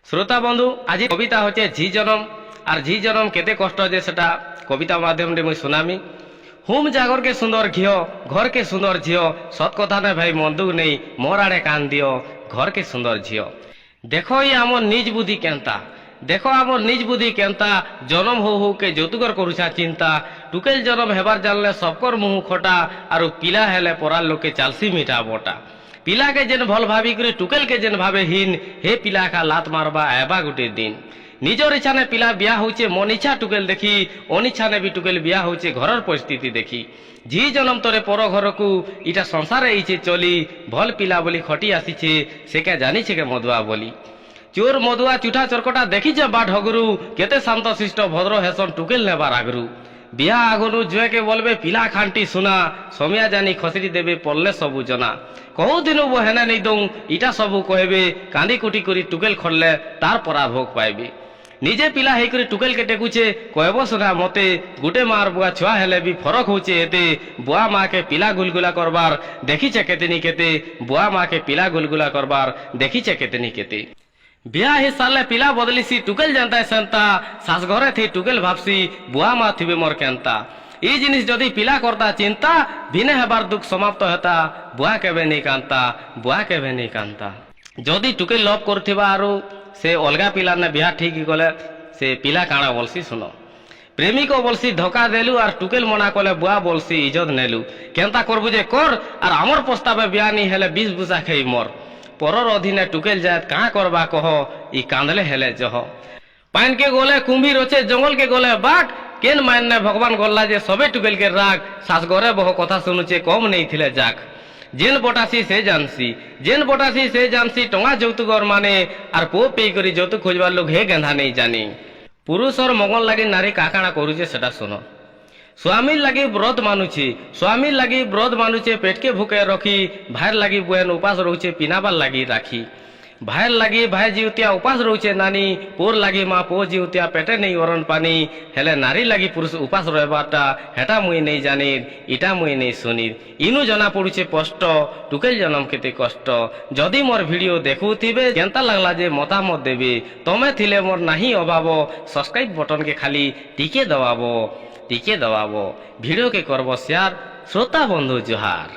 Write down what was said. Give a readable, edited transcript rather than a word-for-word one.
শ্রোতা বন্ধু, আজ কবিতা হচ্ছে ঝি জনম। আর ঝি জনম কেতে কষ্ট যে সেটা কবিতা মাধ্যমে মুই শুনামি। হুম জাগরকে সুন্দর ঘিও, ঘরকে সুন্দর ঝিও, সৎ কথা নে ভাই মন্দুক নেই, মোর আড়ে কান দিও, ঘরকে সুন্দর ঝিও। দেখো ই আমার নিজ বুদ্ধি কেনতা, দেখো আমার নিজ বুদ্ধি কেনতা, জনম হু হুকে যৌতুকর করুছা চিন্তা। টুকেল জনম হেবার জানলে সবকর মুহু খটা, আর পিলা হেলে পড়ার লোকে চালসি মিঠা বটা। পিলাকে যেন ভল ভাবি করে টুকেলকে যেন ভাবে হীন, হে পিলা খা লাত মারবা এবা গোটে দিন। নিজের ইচ্ছানে পিলা বিয়া হচ্ছে মন ইচ্ছা টুকেল দেখি, অনিচ্ছানে বি টুকেল বিয়া হচ্ছে ঘরের পরিস্থিতি দেখি। ঝি জনম তরে পর ঘরকু, ইটা সংসারে ইছে চলি, ভল পিলা বলি খটি আসিছে, সেকে জানিছে কে মধুয়া বলি। চোর মধুয়া চুঠা চরকটা দেখিছে বাট হগরু, কেতে শান্ত শিষ্ট ভদ্র হেসন টুকেল নেবার আগরু। বিয়া আগনু জুয়েকে বলবে পিলা খানটি শোনা, সমিয়া জানি খসড়ি দেবে পড়লে সবু জনা। কহু দিনু বো হেনে নেই দৌ, ইটা সবু কহেবে, কান্দি কুটি করি টুকেল খড়লে তার পরা ভোগ পাইবে। নিজে পিলা হেই করে টুকেলকে টেকুছে, কহব শোনা মতে, গুটে মার বুয়া ছুয়া হেলে বি ফরক হচ্ছে এতে। বুয়া মাকে পিলা গুলগুলা করবার দেখিছে কেতেনি কেতে, বুয়া মাকে পিলা গুলগুলা করবার দেখিছে কেতেনি কেতে। বিয়া হি সালে পিলা বদলিছি টুকেল জানতায় সেন্তা, শাস ঘরে থি টুকেল ভাবছি বুয়া মা থিবে মোর কেনতা। এই জিনিস যদি পিলা করতা চিন্তা, ভিনে হেবার দুঃখ সমাপ্ত হেতা, বুয়া কেবে নেই কান্তা, বুয়া কেবে নেই কান্তা। যদি টুকেল লভ করুথিবা আরু সে অলগা পিলা নে বিয়া ঠিক গলে, সে পিলা কাଣା বলছি শুনো। প্রেমিক বলছি ধোকা দেলু, আর টুকেল মনা কলে বুয়া বলছি ইজত নেলু। কেনতা করবু যে কর, আর আমার প্রস্তাবে বিয়া নি হেলে বিষ বুঝা খেই মর। পরর অধীনে টুকেল যায় কাঁ করবা কহ, ই কাঁদলে হেলে জহ। পাইনকে গলে কুম্ভীর আছে, জঙ্গলকে গলে বাঘ, কেন মান্য ভগবান গল্লা যে সবে টুকেলকে রাগ। শ্বাস ঘরে বহ কথা শুনুছে কম নেই থিলে যাক। জেন বটাসি সে জানসি, জেন বটাসি সে জানসি, টঙা যৌতুকর মানে, আর পো পেই করি যৌতুক খোঁজবার লোক হে গেন্ধা নেই জানি। পুরুষর মঙ্গল লাগি নারী কাকাଣା করুছে সেটা শোনো। স্বামীর লাগি ব্রত মানুছি, স্বামীর লাগি ব্রত মানুছে, পেটকে ভুকে রখি, ভাইয়ের লাগি বুয়েন উপাস রହୁছে পিনাবার লাগি রাখি। ভাইয়ের লাগি ভাই জিউতিয়া উপাস রହୁছে নানি, পোর লাগি মা পো জিউতিয়া পেটে নেই অরণ পানি। হেলে নারী লাগি পুরুষ উপাস রহবারটা, হেটা মুই নেই জানির, ইটা মুই নেই শুনির। ইনু জনা পড়ুছে স্পষ্ট, টুকেল জনম কেতে কষ্ট। যদি মোর ভিডিও দেখুথিবে, কেনতা লাগলা যে মতামত দেবে। তমে থিলে মোর নাহি অভাব, সবস্ক্রাইব বটনকে খালি টিকে দবাবো, টিকে দবাবো। ভিডিওকে করব শেয়ার। শ্রোতা বন্ধু জোহার।